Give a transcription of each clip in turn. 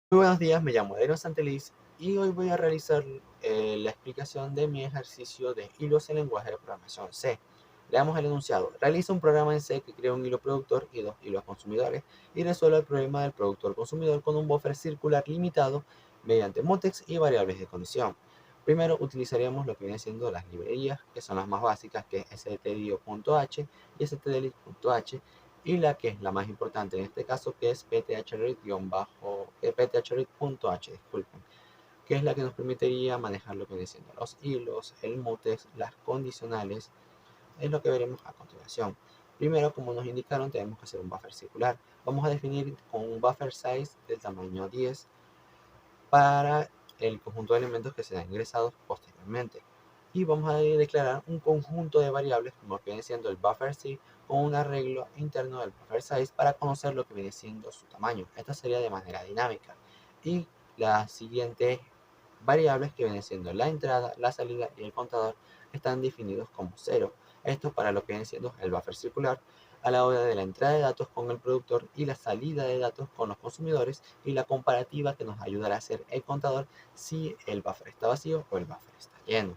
Muy buenos días, me llamo Adriano Santeliz y hoy voy a realizar la explicación de mi ejercicio de hilos en lenguaje de programación C. Leamos el enunciado. Realiza un programa en C que crea un hilo productor y dos hilos consumidores y resuelve el problema del productor consumidor con un buffer circular limitado mediante mutex y variables de condición. Primero utilizaríamos lo que viene siendo las librerías, que son las más básicas, que es stdio.h y stdlib.h, y la que es la más importante en este caso, que es pthread.h, disculpen, que es la que nos permitiría manejar lo que viene siendo los hilos, el mutex, las condicionales, es lo que veremos a continuación. Primero, como nos indicaron, tenemos que hacer un buffer circular. Vamos a definir con un buffer size del tamaño 10 para el conjunto de elementos que serán ingresados posteriormente. Y vamos a declarar un conjunto de variables, como que viene siendo el buffer size, con un arreglo interno del buffer size para conocer lo que viene siendo su tamaño. Esto sería de manera dinámica. Y las siguientes variables, que vienen siendo la entrada, la salida y el contador, están definidos como cero. Esto para lo que viene siendo el buffer circular a la hora de la entrada de datos con el productor y la salida de datos con los consumidores, y la comparativa que nos ayudará a hacer el contador si el buffer está vacío o el buffer está lleno.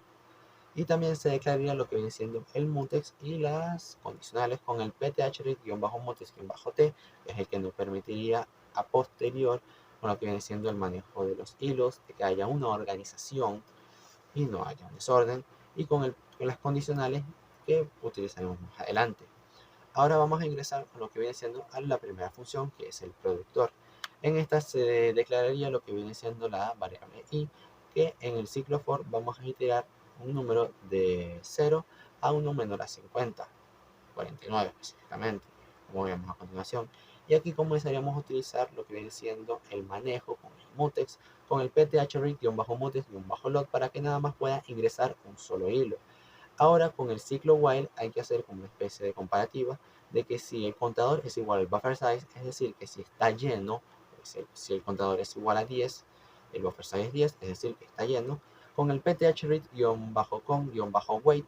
Y también se declararía lo que viene siendo el mutex y las condicionales con el pthread-mutex-t, que es el que nos permitiría a posterior con lo que viene siendo el manejo de los hilos, de que haya una organización y no haya un desorden, y con las condicionales que utilizaremos más adelante. Ahora vamos a ingresar a lo que viene siendo a la primera función, que es el productor. En esta se declararía lo que viene siendo la variable i, que en el ciclo for vamos a iterar un número de 0 a uno menor a 50, 49 específicamente, como vemos a continuación. Y aquí comenzaríamos a utilizar lo que viene siendo el manejo con el mutex, con el pthread-mutex-lot, para que nada más pueda ingresar un solo hilo. Ahora con el ciclo while hay que hacer como una especie de comparativa de que si el contador es igual al buffer size, es decir, que si está lleno, si el contador es igual a 10, el buffer size es 10, es decir, que está lleno, con el pthread-con-wait,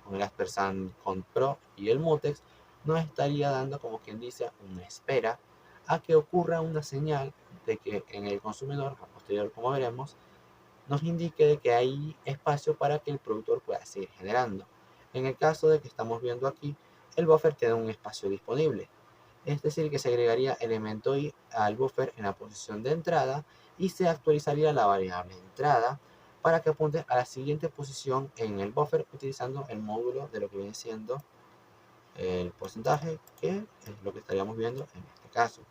con el aspersan con pro y el mutex, nos estaría dando, como quien dice, una espera a que ocurra una señal de que en el consumidor, a posterior como veremos, nos indique de que hay espacio para que el productor pueda seguir generando. En el caso de que estamos viendo aquí, el buffer tiene un espacio disponible, es decir, que se agregaría elemento i al buffer en la posición de entrada y se actualizaría la variable entrada para que apunte a la siguiente posición en el buffer, utilizando el módulo de lo que viene siendo el porcentaje, que es lo que estaríamos viendo en este caso.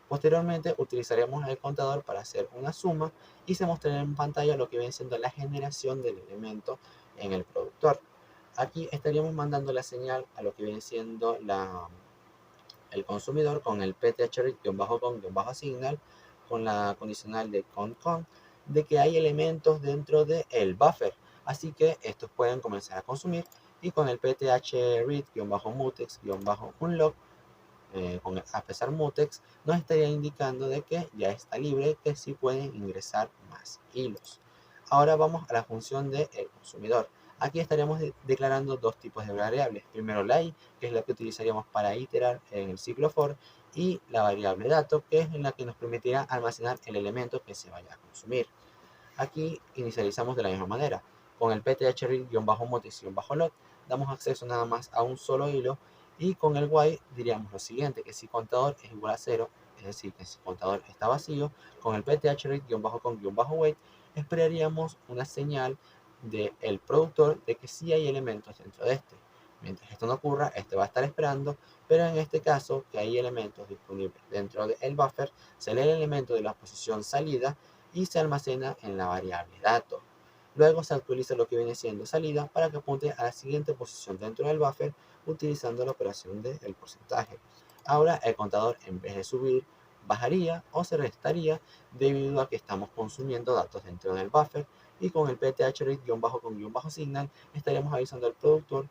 Posteriormente utilizaremos el contador para hacer una suma y se mostrará en pantalla lo que viene siendo la generación del elemento en el productor. Aquí estaríamos mandando la señal a lo que viene siendo el consumidor con el pthread-con-signal, con la condicional de con, de que hay elementos dentro del buffer. Así que estos pueden comenzar a consumir, y con el pthread-mutex-unlock, con a pesar mutex, nos estaría indicando de que ya está libre, que sí pueden ingresar más hilos. Ahora vamos a la función del consumidor. Aquí estaríamos declarando dos tipos de variables. Primero la i, que es la que utilizaríamos para iterar en el ciclo for, y la variable dato, que es en la que nos permitirá almacenar el elemento que se vaya a consumir. Aquí inicializamos de la misma manera. Con el pthread-mutex-lot damos acceso nada más a un solo hilo, y con el while diríamos lo siguiente, que si contador es igual a 0, es decir, que si contador está vacío, con el pthread-con-wait esperaríamos una señal del productor de que sí hay elementos dentro de este. Mientras esto no ocurra, este va a estar esperando, pero en este caso, que hay elementos disponibles dentro del buffer, se lee el elemento de la posición salida y se almacena en la variable dato. Luego se actualiza lo que viene siendo salida para que apunte a la siguiente posición dentro del buffer, utilizando la operación del porcentaje. Ahora el contador, en vez de subir, bajaría o se restaría, debido a que estamos consumiendo datos dentro del buffer, y con el pthread-con-signal estaríamos avisando al productor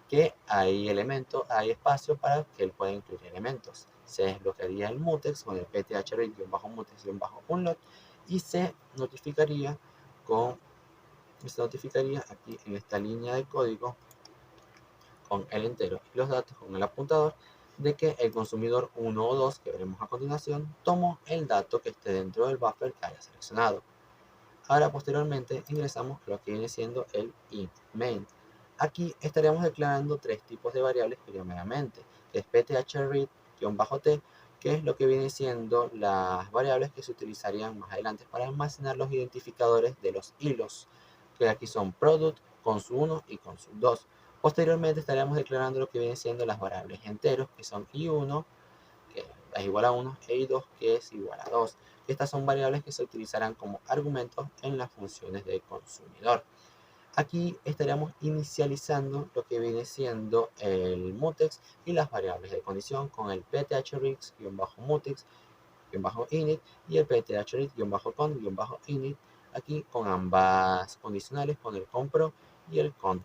que hay elementos, hay espacio para que él pueda incluir elementos. Se desbloquearía el mutex con el pthread-mutex-unlock, y se notificaría aquí en esta línea de código con el entero y los datos con el apuntador, de que el consumidor 1 o 2, que veremos a continuación, tomó el dato que esté dentro del buffer que haya seleccionado. Ahora posteriormente ingresamos a lo que viene siendo el int main. Aquí estaríamos declarando tres tipos de variables primeramente, que es pthread-t, que es lo que viene siendo las variables que se utilizarían más adelante para almacenar los identificadores de los hilos, que aquí son product, consu1 y consu2. Posteriormente estaríamos declarando lo que viene siendo las variables enteros, que son i1, que es igual a 1, e i2, que es igual a 2. Estas son variables que se utilizarán como argumentos en las funciones de consumidor. Aquí estaríamos inicializando lo que viene siendo el mutex y las variables de condición con el pthreads-mutex-init y el pthread-con-init, aquí con ambas condicionales, con el compro y el con.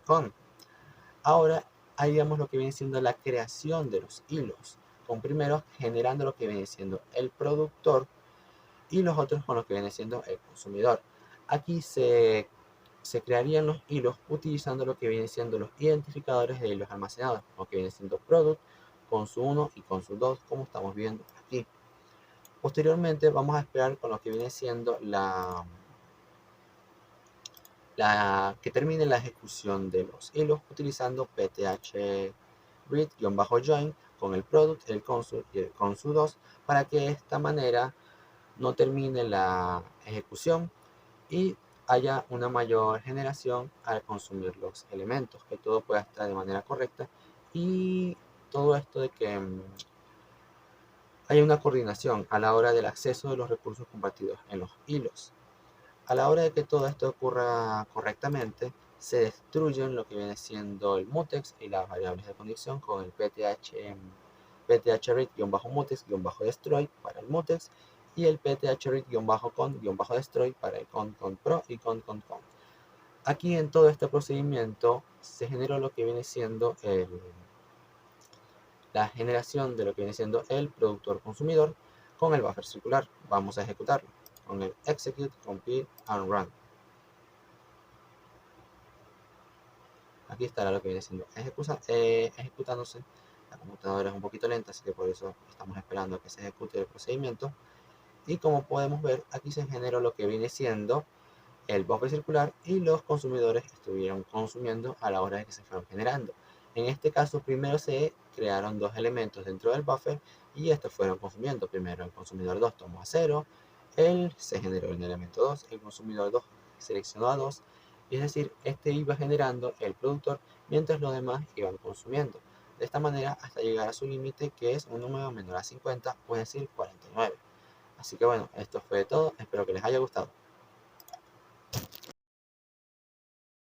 Ahora haríamos lo que viene siendo la creación de los hilos, con primero generando lo que viene siendo el productor y los otros con lo que viene siendo el consumidor. Aquí se crearían los hilos utilizando lo que viene siendo los identificadores de hilos almacenados, lo que viene siendo product, consu1 y consu2, como estamos viendo aquí. Posteriormente vamos a esperar con lo que viene siendo que termine la ejecución de los hilos utilizando pthread-join con el product, el consul y el consu2 para que de esta manera no termine la ejecución y haya una mayor generación al consumir los elementos, que todo pueda estar de manera correcta y todo esto de que haya una coordinación a la hora del acceso de los recursos compartidos en los hilos. A la hora de que todo esto ocurra correctamente, se destruyen lo que viene siendo el mutex y las variables de condición con el pthread-mutex-destroy para el mutex y el pthread-con-destroy para el con-pro y con-con. Aquí en todo este procedimiento se generó lo que viene siendo la generación de lo que viene siendo el productor consumidor con el buffer circular. Vamos a ejecutarlo con el execute, compile and run. Aquí estará lo que viene siendo ejecutándose. La computadora es un poquito lenta, así que por eso estamos esperando a que se ejecute el procedimiento. Y como podemos ver, aquí se generó lo que viene siendo el buffer circular y los consumidores estuvieron consumiendo a la hora de que se fueron generando. En este caso, primero se crearon dos elementos dentro del buffer y estos fueron consumiendo. Primero el consumidor 2 tomó a 0, se generó el elemento 2, el consumidor 2 seleccionó a 2, y es decir, este iba generando el productor mientras los demás iban consumiendo. De esta manera hasta llegar a su límite, que es un número menor a 50, o es decir 49. Así que bueno, esto fue todo, espero que les haya gustado.